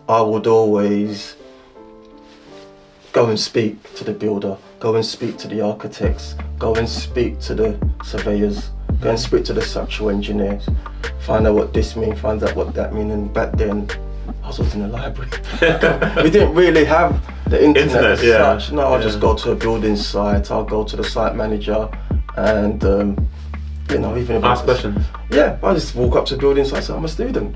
I would always go and speak to the builder, go and speak to the architects, go and speak to the surveyors, go and speak to the structural engineers, find out what this means, find out what that means. And back then, I was in the library. We didn't really have the internet as such. No, I'll just go to a building site, I'll go to the site manager and even if ask questions. Yeah, I just walk up to the building site and say, I'm a student.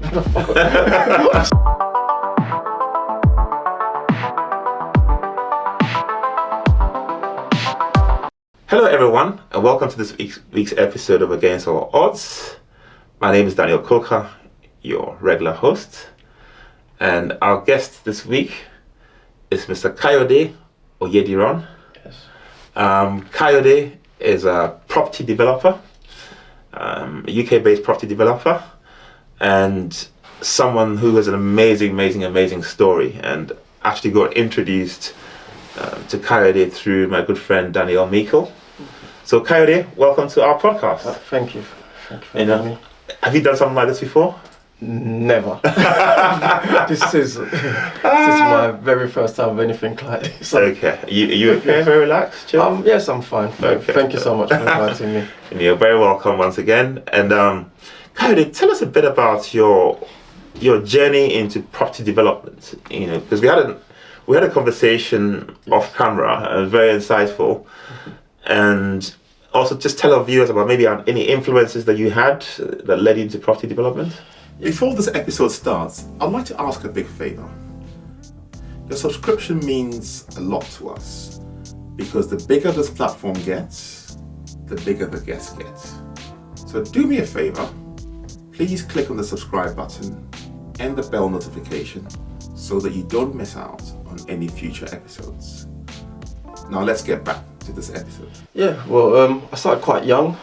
Hello everyone, and welcome to this week's episode of Against All Odds. My name is Daniel Coker, your regular host, and our guest this week is Mr. Kayode Oyediran. Yes. Kayode is a property developer, a UK-based property developer, and someone who has an amazing story, and actually got introduced to Kayode through my good friend Daniel Meikle. So Kayode, welcome to our podcast. Thank you for having me. Have you done something like this before? Never. This is my very first time of anything like this. Okay. Are you okay? Very relaxed? Chill? Yes, I'm fine. Okay. Thank you so much for inviting me. And you're very welcome once again. And Kayode, tell us a bit about your journey into property development. Because we had a conversation off camera. It was very insightful. And also just tell our viewers about maybe any influences that you had that led you into property development. Before this episode starts, I'd like to ask a big favour. Your subscription means a lot to us because the bigger this platform gets, the bigger the guests get. So do me a favour, please click on the subscribe button and the bell notification so that you don't miss out on any future episodes. Now let's get back to this episode. Yeah, well, I started quite young.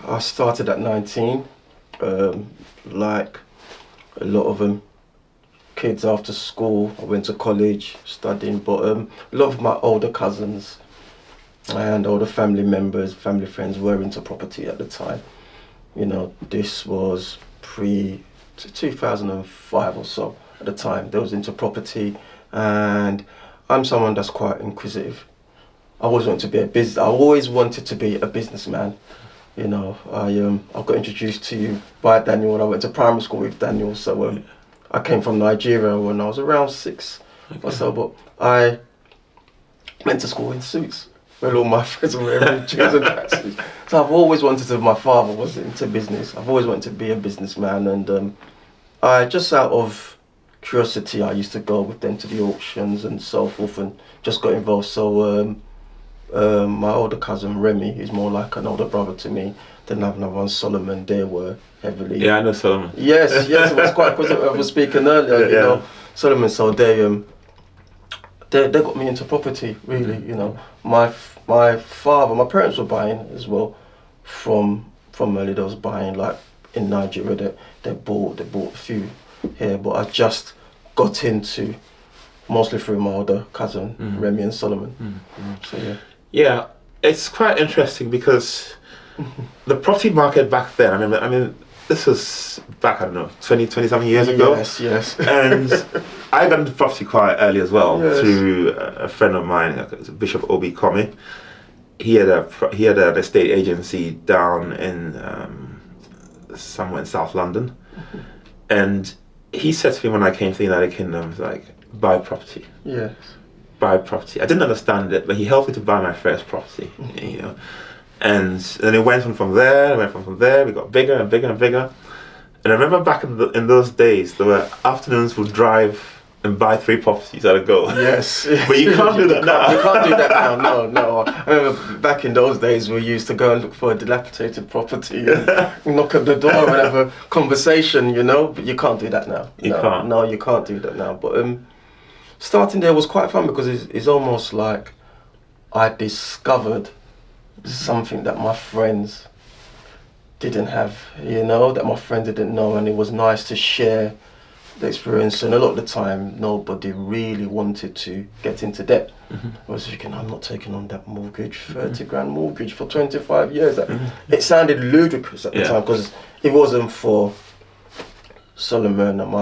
I started at 19, like a lot of them, kids after school. I went to college studying, but a lot of my older cousins and older family members, family friends were into property at the time. This was pre-2005 or so at the time. They was into property, and I'm someone that's quite inquisitive. I always wanted to be a businessman. I got introduced to you by Daniel when I went to primary school with Daniel. So I came from Nigeria when I was around 6 or so, but I went to school in suits where all my friends were wearing jeans and tracksuits. So I've always wanted to. My father was into business. I've always wanted to be a businessman, and I just out of curiosity, I used to go with them to the auctions and so forth, and just got involved. So. My older cousin Remy, who's more like an older brother to me, then I have another one, Solomon. They were heavily. Yeah, I know Solomon. Yes, it was quite because I was speaking earlier. Solomon. So they got me into property really. My father, my parents were buying as well from early. They was buying like in Nigeria. They bought a few here, but I just got into mostly through my older cousin Remy and Solomon. So yeah. Yeah, it's quite interesting because the property market back then, I mean, this was back, 20 something years ago. Yes. And I got into property quite early as well, yes. through a friend of mine, Bishop Obi Komi. He had an estate agency down in somewhere in South London. And he said to me when I came to the United Kingdom, like, buy property. Yes. Buy property. I didn't understand it, but he helped me to buy my first property, And then it went on from there, we got bigger and bigger and bigger. And I remember back in those days, there were afternoons we'd drive and buy 3 properties at a go. Yes. But you can't do that now. You can't do that now, no. I remember back in those days we used to go and look for a dilapidated property and knock at the door and have a conversation, but you can't do that now. You can't. No, you can't do that now. But starting there was quite fun because it's almost like I discovered something that my friends didn't have, that my friends didn't know, and it was nice to share the experience. And a lot of the time, nobody really wanted to get into debt. I was thinking, I'm not taking on that mortgage, 30 grand mortgage for 25 years. It sounded ludicrous at the time because it wasn't for Solomon and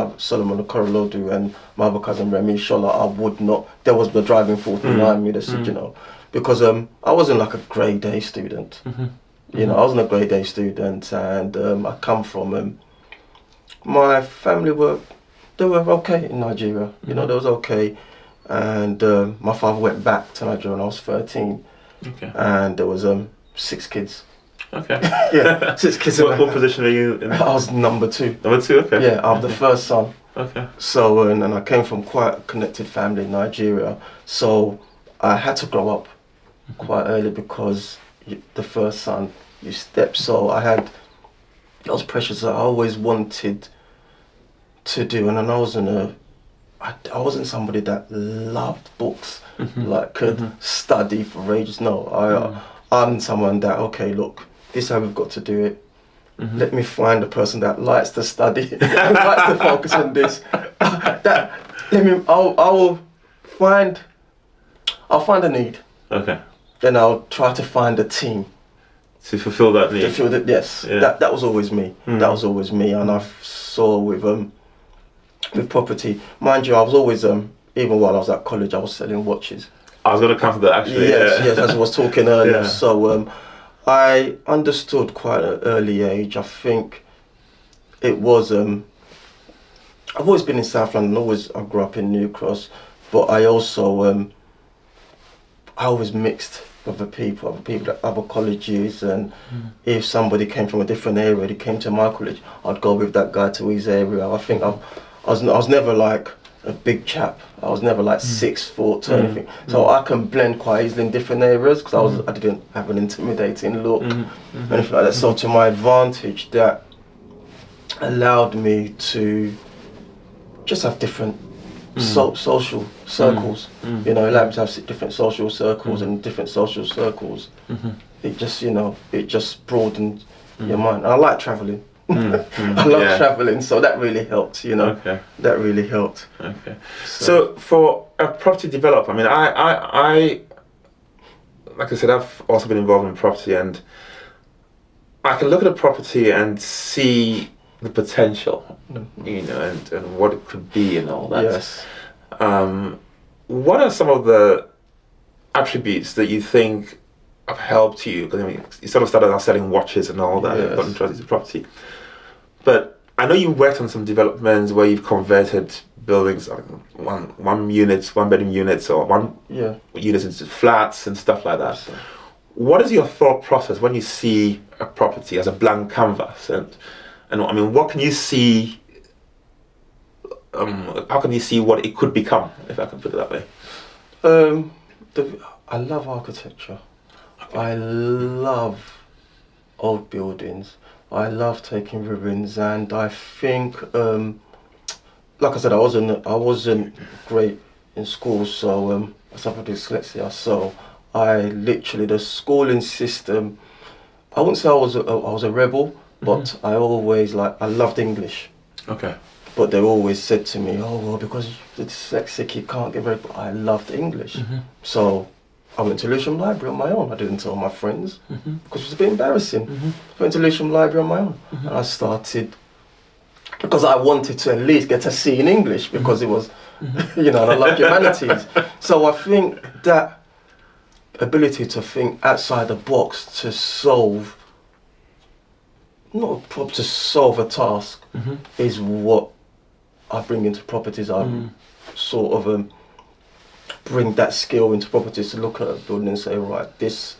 Korolodu and my other cousin Remy Shola, I would not. There was the driving force behind me. You know, because I wasn't like a grade A student. You know, I wasn't a grade A student, and I come from my family were okay in Nigeria. You know, they was okay, and my father went back to Nigeria when I was 13, and there was 6 kids. Okay. Yeah, 6 kids. What position are you in? I was number 2. Number 2, okay. Yeah, I'm the first son. Okay. So, and I came from quite a connected family in Nigeria. So, I had to grow up quite early because the first son, you step. So, I had those pressures that I always wanted to do. And then I wasn't somebody that loved books, like could study for ages. No, I'm someone that, okay, look, this is how we've got to do it. Let me find a person that likes to study, likes to focus on this. I'll find a need. Okay. Then I'll try to find a team to fulfill that need. Yes, Yeah. that was always me. That was always me, and I saw with property. Mind you, I was always even while I was at college, I was selling watches. I was going to come to that actually. Yes, as I was talking earlier. Yeah. So I understood quite at an early age. I think it was. I've always been in South London. I grew up in New Cross, but I also I always mixed with other people at other colleges, and if somebody came from a different area, they came to my college, I'd go with that guy to his area. I think I was never like a big chap. I was never like 6 foot or anything. So I can blend quite easily in different areas because I didn't have an intimidating look, anything like that. So to my advantage, that allowed me to just have different social circles. You know, it allowed me to have different social circles and different social circles. It just broadened your mind. And I like travelling. I love travelling, so that really helped, you know. Okay. That really helped. Okay. So for a property developer, I mean, I like I said, I've also been involved in property, and I can look at a property and see the potential, you know, and what it could be and all that. Yes. What are some of the attributes that you think have helped you? Because I mean, you sort of started out selling watches and all that, Yes. got interested in property. But I know you worked on some developments where you've converted buildings, one bedroom units, or units into flats and stuff like that. So, What is your thought process when you see a property as a blank canvas? And I mean, what can you see? How can you see what it could become, if I can put it that way? I love architecture. I love old buildings. I love taking ruins, and I think, like I said, I wasn't great in school, so I suffered dyslexia. So I literally, the schooling system, I wouldn't say I was a rebel, but I loved English. Okay. But they always said to me, oh well, because you're dyslexic, you can't get very. But I loved English, so I went to Lewisham Library on my own. I didn't tell my friends because it was a bit embarrassing. I went to Lewisham Library on my own, and I started because I wanted to at least get a C in English because it was, you know, and I love humanities. So I think that ability to think outside the box to solve a task is what I bring into properties. I sort of bring that skill into properties to look at a building and say, right, this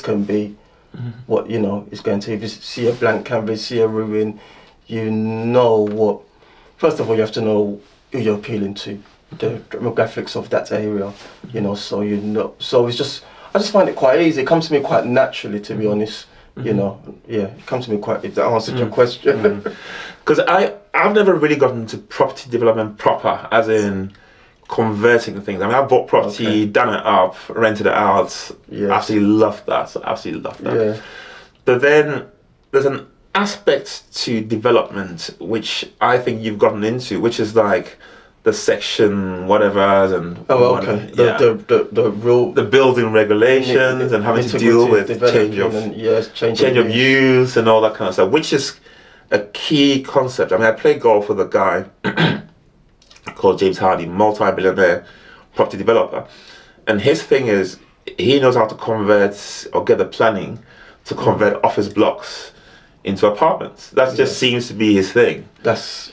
can be what, you know, is going to. If you see a blank canvas, see a ruin, you know what. First of all, you have to know who you're appealing to, the demographics of that area, you know. So you know. So it's just, I just find it quite easy. It comes to me quite naturally, to be honest. You know, it comes to me quite. If that answered your question. Because I've never really gotten into property development proper, as in converting things. I mean, I bought property, done it up, rented it out. Yes. Absolutely loved that. Yeah. But then there's an aspect to development which I think you've gotten into, which is like the section whatever's and the building regulations and having to deal with change of use and all that kind of stuff, which is a key concept. I mean, I play golf with a guy called James Hardy, multi-billionaire property developer, and his thing is he knows how to convert or get the planning to convert office blocks into apartments. That just seems to be his thing.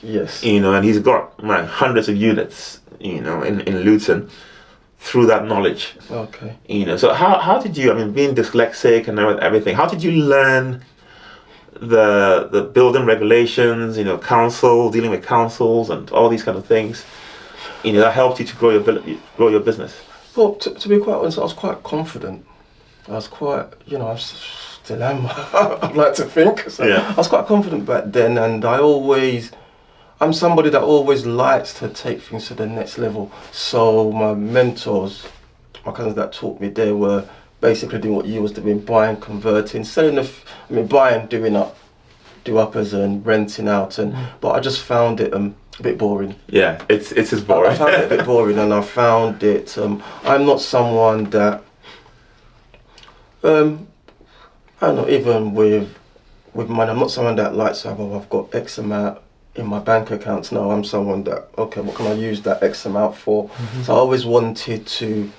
You know, and he's got hundreds of units, you know, in Luton through that knowledge. Okay. You know, so how did you, I mean, being dyslexic and everything, how did you learn the building regulations, you know, dealing with councils and all these kind of things, you know, that helped you to grow your business? Well, to be quite honest, I was quite confident. I was quite, you know, I still am, I'd like to think. So I was quite confident back then, and I'm somebody that always likes to take things to the next level. So my mentors, my cousins that taught me, they were basically doing what you was doing, buying, converting, buying, do uppers and renting out, but I just found it a bit boring. Yeah, it's just boring. I found it a bit boring, and I found it. I'm not someone that. I don't know. Even with money, I'm not someone that likes to have. I've got X amount in my bank accounts. No, I'm someone that, okay, what can I use that X amount for? So I always wanted to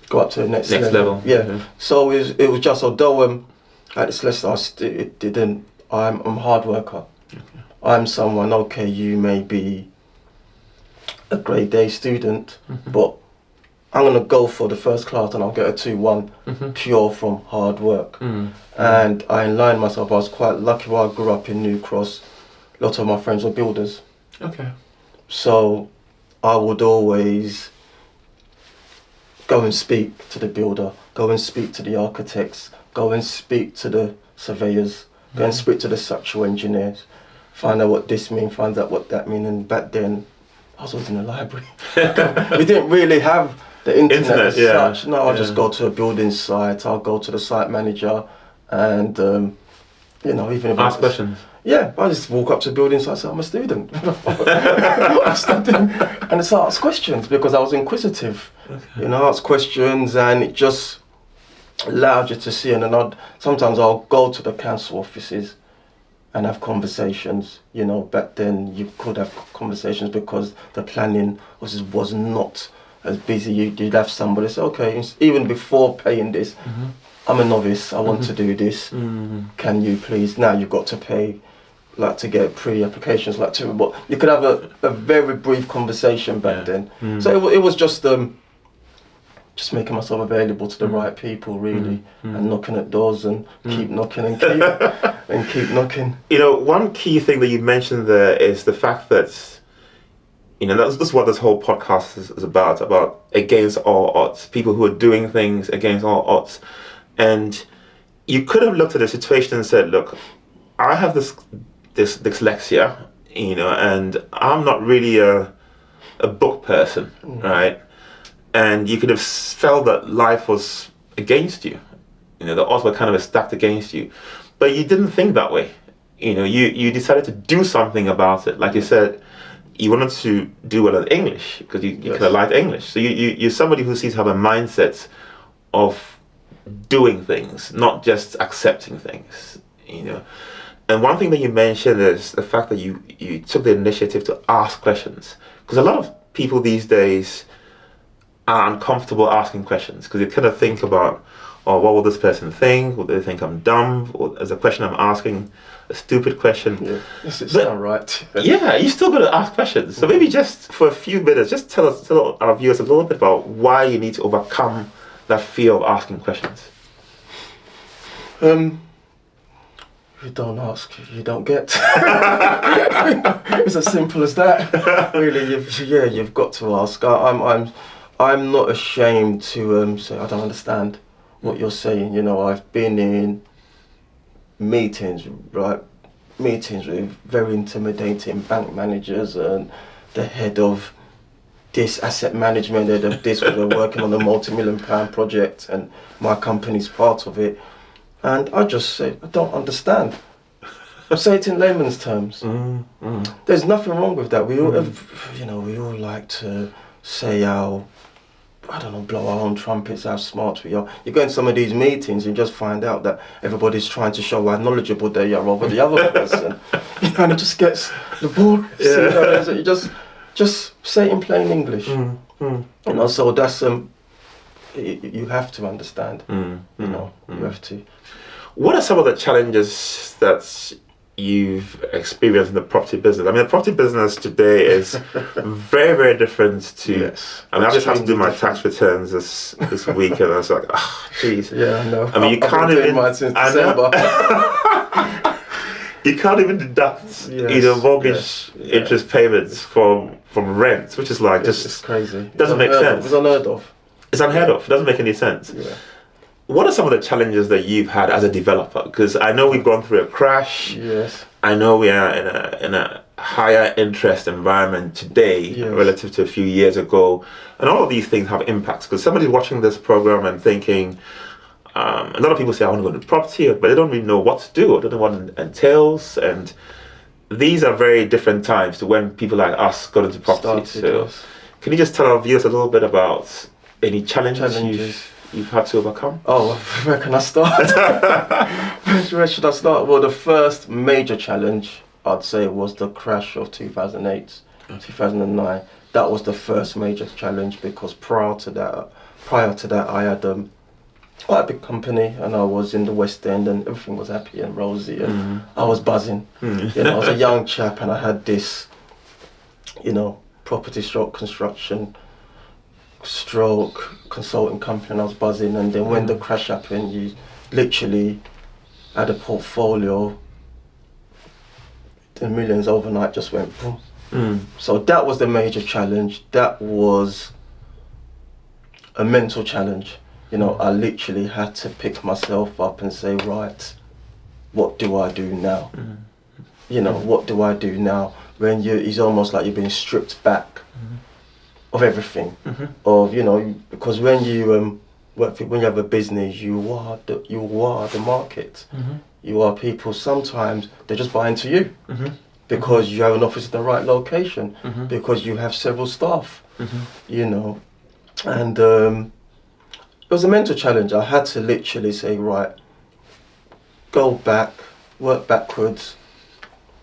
go up to the next level. Yeah. So it was just, although at Dyslexia, I'm a hard worker. I'm someone, okay, you may be a grade A student, but I'm going to go for the first class and I'll get a 2-1 pure from hard work. And I aligned myself. I was quite lucky where I grew up in New Cross. A lot of my friends were builders. Okay. So I would always go and speak to the builder, go and speak to the architects, go and speak to the surveyors, go and speak to the structural engineers, find out what this means, find out what that means. And back then, I was always in the library. We didn't really have the internet as such. No, I'll just go to a building site, I'll go to the site manager and, you know, even if ask questions. Yeah, I just walk up to the building site and say, I'm a student. I'm studying. And it's ask questions because I was inquisitive. Okay. You know, ask questions, and it just allowed you to see. And then sometimes I'll go to the council offices and have conversations. You know, back then you could have conversations because the planning was not as busy. You'd have somebody say, okay, even before paying this, I'm a novice, I want to do this. Can you please? Now you've got to pay, like, to get pre-applications, like, to, but you could have a very brief conversation back then. So it was just making myself available to the right people, really, and knocking at doors and keep knocking and keep knocking. You know, one key thing that you mentioned there is the fact that, you know, that's what this whole podcast is about against all odds, people who are doing things against all odds. And you could have looked at the situation and said, look, I have this dyslexia, you know, and I'm not really a book person, right? And you could have felt that life was against you. You know, the odds were kind of stacked against you. But you didn't think that way. You know, you decided to do something about it. Like you said, you wanted to do well in English because you kind of like English. So you're somebody who seems to have a mindset of doing things, not just accepting things, you know. And one thing that you mentioned is the fact that you took the initiative to ask questions, because a lot of people these days are uncomfortable asking questions because they kind of think about, oh, what will this person think? Will they think I'm dumb? Or is a question I'm asking a stupid question? Yeah, yes, it's not right. Yeah, you still got to ask questions. So maybe just for a few minutes, just tell our viewers a little bit about why you need to overcome that fear of asking questions. If you don't ask, you don't get. It's as simple as that. Really, you've got to ask. I'm not ashamed to say I don't understand what you're saying. You know, I've been in meetings with very intimidating bank managers and the head of this asset management, head of this, we're working on a multi-million-pound project and my company's part of it. And I just say, I don't understand. Say it in layman's terms. There's nothing wrong with that. We all, we all like to say how I don't know, blow our own trumpets, how smart we are. You go in some of these meetings and just find out that everybody's trying to show how knowledgeable they are over the other person. And it just gets laborious. Yeah. You just say it in plain English. So that's you have to understand. You have to. What are some of the challenges that you've experienced in the property business? I mean, the property business today is very, very different to. Yes. I mean, I just had to do my tax returns this week, and I was like, jeez. Yeah, I know. I mean, you can't been doing even. mine since December. You can't even deduct mortgage interest payments from rent, which is like just. It's crazy. Doesn't make sense. It's unheard of. It's unheard of. It doesn't make any sense. Yeah. What are some of the challenges that you've had as a developer? Because I know we've gone through a crash. Yes. I know we are in a higher interest environment today relative to a few years ago, and all of these things have impacts. Because somebody's watching this program and thinking, a lot of people say I want to go into property, but they don't really know what to do or don't know what it entails. And these are very different times to when people like us got into property. Can you just tell our viewers a little bit about any challenges you've had to overcome? Oh, where can I start? Where should I start? Well, the first major challenge, I'd say, was the crash of 2008, 2009. That was the first major challenge, because prior to that, I had quite a big company, and I was in the West End, and everything was happy and rosy, and I was buzzing. I was a young chap, and I had this, property stroke construction stroke consulting company, and I was buzzing. And then when the crash happened, you literally had a portfolio, the millions overnight just went boom. So that was the major challenge. That was a mental challenge. I literally had to pick myself up and say, right, what do I do now? What do I do now? When it's almost like you're being stripped back of everything, because when you when you have a business, you are the market. You are people. Sometimes they just buy into you because you have an office in the right location, because you have several staff, and it was a mental challenge. I had to literally say, right, go back, work backwards.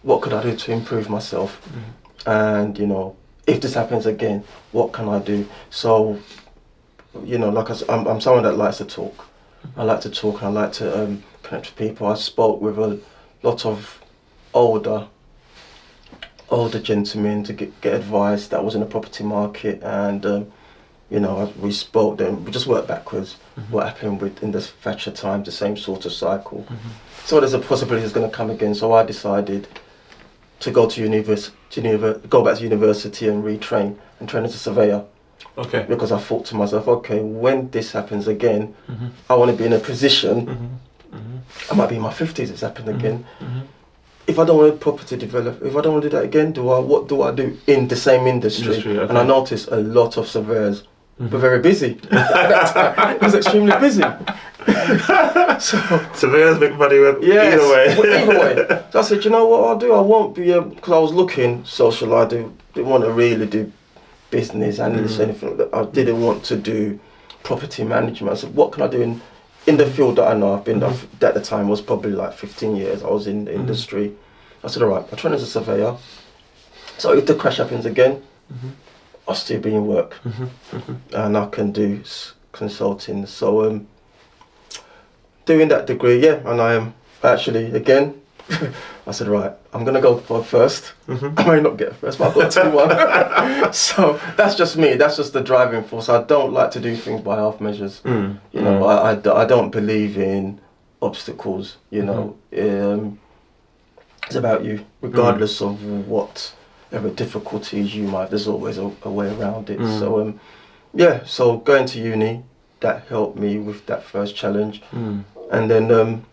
What could I do to improve myself? And if this happens again, what can I do? So, I'm someone that likes to talk. I like to talk, and I like to connect with people. I spoke with a lot of older gentlemen to get advice that was in the property market, and we spoke. Then we just worked backwards. What happened in the Thatcher times, the same sort of cycle. So there's a possibility it's going to come again. So I decided to go to go back to university and retrain and train as a surveyor. Okay. Because I thought to myself, okay, when this happens again, I want to be in a position. I might be in my 50s. It's happened again. If I don't want to property develop, if I don't want to do that again, what do I do in the same industry? Okay. And I noticed a lot of surveyors were very busy. At that time, it was extremely busy. So surveyors make money with either way. So I said, you know what I'll do? I won't be because I was looking social. I didn't want to really do business analyst or anything like that. I didn't want to do property management. I said, what can I do in the field that I know? I've been at the time was probably like 15 years. I was in the industry. I said, all right, I'll train as a surveyor. So if the crash happens again, I'll still be in work, and I can do consulting. So doing that degree, and I am actually again. I said, right, I'm gonna go for first. I may not get first, but I've got 2-1. So that's just me. That's just the driving force. I don't like to do things by half measures. I don't believe in obstacles. It's about you, regardless of whatever difficulties you might. There's always a way around it. So so going to uni, that helped me with that first challenge, and then.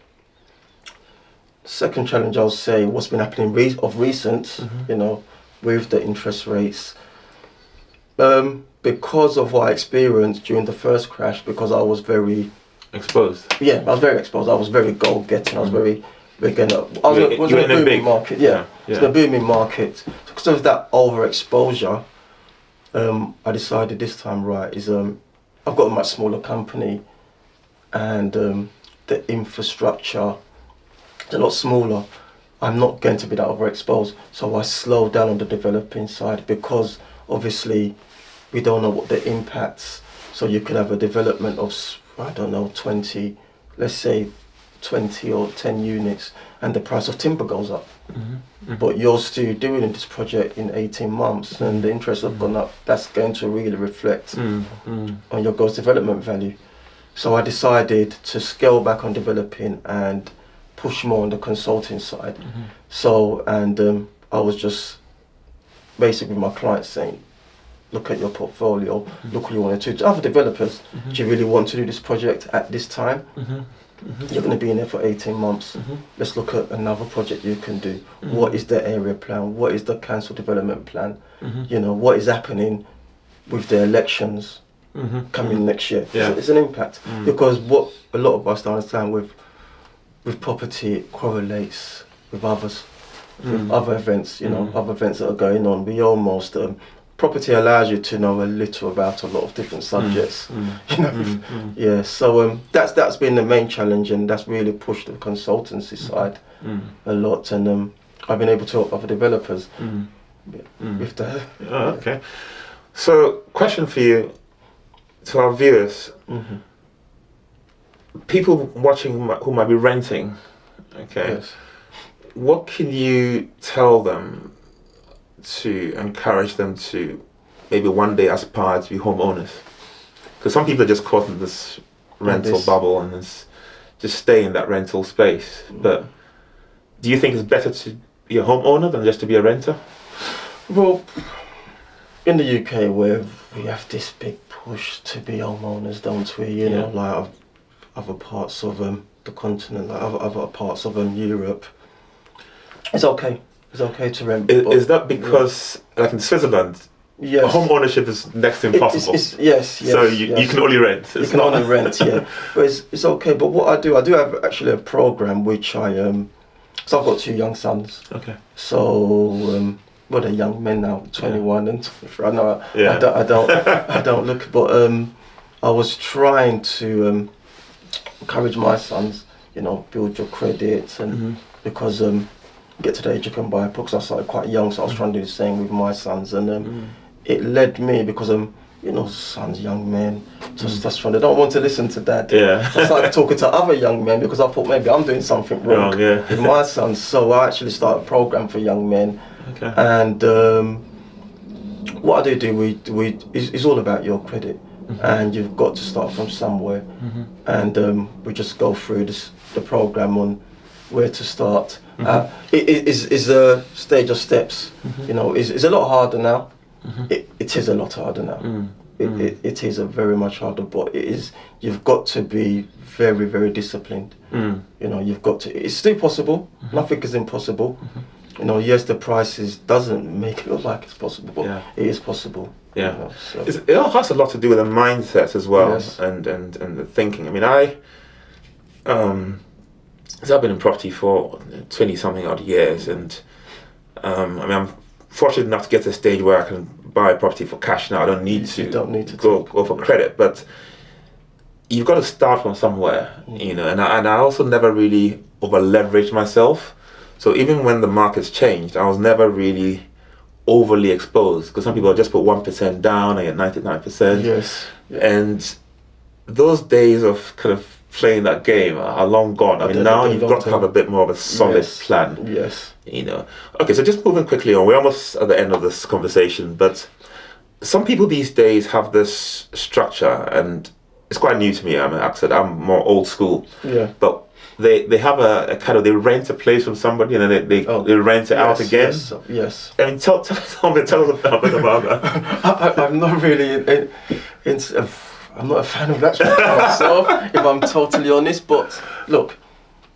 Second challenge, I'll say, what's been happening of recent, with the interest rates. Because of what I experienced during the first crash, because I was very exposed. Yeah, I was very exposed. I was very goal-getting. I was very, again, I was in a booming market. It's a booming market. So because of that overexposure, I decided this time, right, is I've got a much smaller company, and the infrastructure is a lot smaller. I'm not going to be that overexposed, so I slow down on the developing side, because obviously we don't know what the impacts. So you could have a development of, I don't know, 20, let's say 20 or 10 units, and the price of timber goes up. But you're still doing this project in 18 months and the interest have gone up. That's going to really reflect on your gross development value. So I decided to scale back on developing and push more on the consulting side. So, and I was just basically with my clients saying, look at your portfolio, look what you want to do. To other developers, do you really want to do this project at this time? You're going to be in there for 18 months. Let's look at another project you can do. What is the area plan? What is the council development plan? You know, what is happening with the elections coming next year? Yeah. It's an impact. Because what a lot of us don't understand with property, it correlates with others, with other events, you know, other events that are going on. We almost, property allows you to know a little about a lot of different subjects, you know. Yeah, so that's been the main challenge, and that's really pushed the consultancy side a lot, and I've been able to help other developers with that. Oh, okay. So, question for you, to our viewers, people watching who might be renting, okay, Yes. what can you tell them to encourage them to maybe one day aspire to be homeowners? Because some people are just caught in this rental bubble and just stay in that rental space. But do you think it's better to be a homeowner than just to be a renter? Well, in the UK, where we have this big push to be homeowners, don't we? You know, like other parts of the continent, like other parts of Europe, it's okay. It's okay to rent. Is that because, like in Switzerland, home ownership is next to impossible? Yes. So you can only rent. You can only rent, yeah. But it's okay. But what I do have actually a program which I so I've got 2 young sons. Okay. So well, they're young men now, 21 and 23. I know I don't look, but I was trying to encourage my sons, you know, build your credit, and because get to the age you can buy books. I started quite young, so I was trying to do the same with my sons, and it led me, because you know, sons, young men, just trying, they don't want to listen to dad. Yeah. So I started talking to other young men, because I thought maybe I'm doing something wrong with my sons. So I actually started a program for young men. Okay. And what I do is all about your credit, and you've got to start from somewhere. And we just go through the program on where to start. It is a stage of steps. You know, it's a lot harder now. It is a lot harder now. It is a very much harder, but you've got to be very, very disciplined. You know, you've got to. It's still possible. Nothing is impossible. You know, yes, the prices doesn't make it look like it's possible, but it is possible. Yeah, you know, so. It all has a lot to do with the mindset as well, Yes. and the thinking. I mean, so I've been in property for 20-something odd years, and I mean, I'm fortunate enough to get to a stage where I can buy property for cash now. I don't need to. You don't need to go for credit, but you've got to start from somewhere, you know. And I also never really over leveraged myself. So even when the market's changed, I was never really overly exposed, because some people just put 1% down and get 99%. Yes. Yeah. And those days of kind of playing that game are long gone. I mean, now you've got to have a bit more of a solid plan. Yes. You know. Okay, so just moving quickly on, we're almost at the end of this conversation, but some people these days have this structure, and it's quite new to me. I mean, like I said, I'm more old school. Yeah. But they have a kind of, they rent a place from somebody, and then they rent it out again. Yes. I mean, tell us a bit about that. I'm not really I'm not a fan of that structure myself, if I'm totally honest. But look,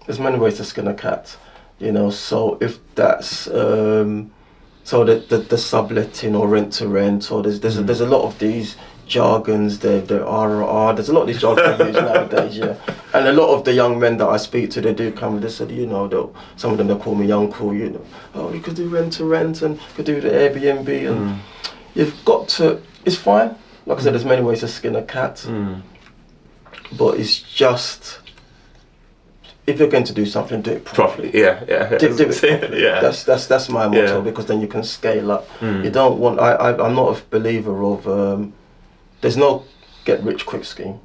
there's many ways to skin a cat, you know. So if that's so the subletting or rent to rent, or there's a lot of these jargons, the RR, there's a lot of these jargons they use nowadays, yeah. And a lot of the young men that I speak to, they do come and they said, you know, some of them, they call me uncle, you know, oh, you could do rent to rent, and you could do the Airbnb, and you've got to, it's fine, Like I said, there's many ways to skin a cat, but it's just, if you're going to do something, do it properly. Yeah. Do it. Yeah. That's my motto, because then you can scale up. You don't want. I'm not a believer of. There's no get rich quick scheme.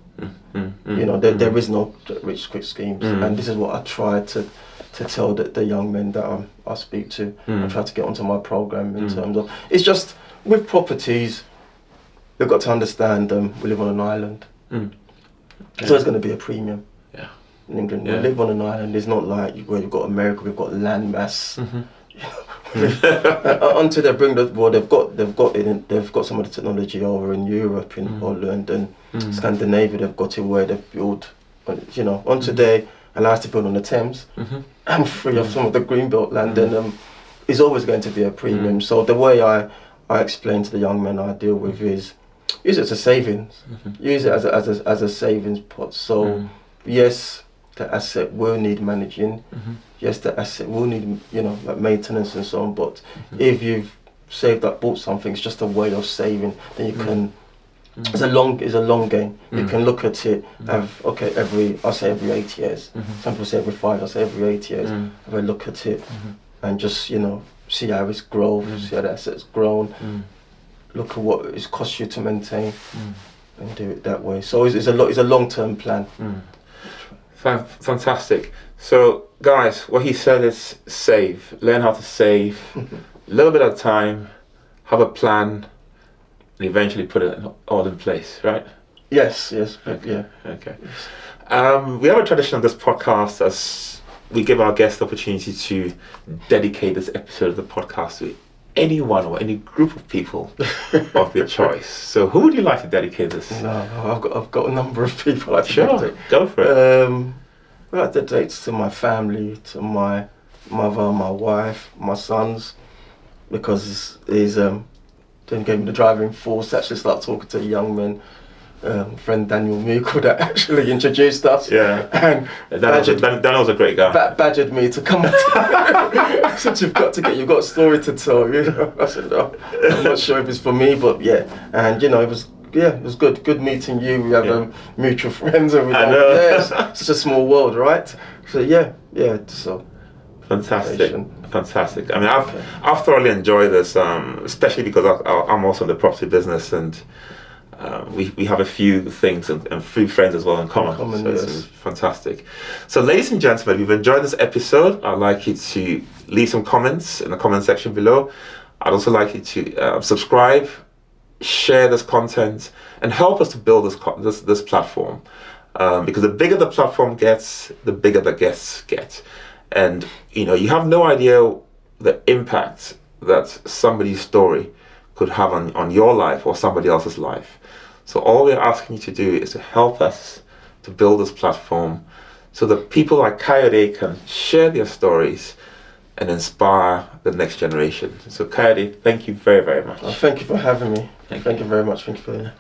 You know, there is no get rich quick schemes, and this is what I try to tell the young men that I speak to. I try to get onto my program in terms of, it's just with properties, you've got to understand we live on an island, so there's going to be a premium. In England, we live on an island. It's not like where you've got America. We've got land mass. Until they bring they've got some of the technology over in Europe, in Holland and Scandinavia. They've got it where they've built, on today allows to build on the Thames and free of some of the greenbelt land. And it's always going to be a premium. So the way I explain to the young men I deal with is use it as a savings. Use it as a savings pot. So yes, the asset will need managing. Yes, the asset will need, like maintenance and so on. But if you've saved up, bought something, it's just a way of saving. Then you can. It's a long game. You can look at it. I'll say every 8 years. Some people say every 5. I say every 8 years. Have a look at it and just see how it's grown, see how the asset's grown. Look at what it's cost you to maintain, and do it that way. So it's a long-term plan. Fantastic. So guys, what he said is save. Learn how to save. A little bit of time, have a plan, and eventually put it all in place, right? Yes. Okay. We have a tradition on this podcast as we give our guests the opportunity to dedicate this episode of the podcast to anyone or any group of people of their choice. So who would you like to dedicate this? No, I've got a number of people. Sure, go for it. I dedicate to my family, to my mother, my wife, my sons, because he's then gave me the driving force to actually start talking to young men. Friend Daniel Meikle that actually introduced us. Yeah. And Daniel's a great guy. Badgered me to come on. Said you've got a story to tell. I said no, I'm not sure if it's for me, but yeah. And it was good meeting you. We have mutual friends and we I know. It's such a small world, right? So so Fantastic. I mean, I've thoroughly enjoyed this, especially because I'm also in the property business, and we have a few things and a few friends as well in common. So it's fantastic. So ladies and gentlemen, if you've enjoyed this episode, I'd like you to leave some comments in the comment section below. I'd also like you to subscribe, share this content, and help us to build this platform. Because the bigger the platform gets, the bigger the guests get. And you have no idea the impact that somebody's story could have on your life or somebody else's life. So all we're asking you to do is to help us to build this platform so that people like Kayode can share their stories and inspire the next generation. So Kayode, thank you very, very much. Thank you for having me. Thank you very much. Thank you for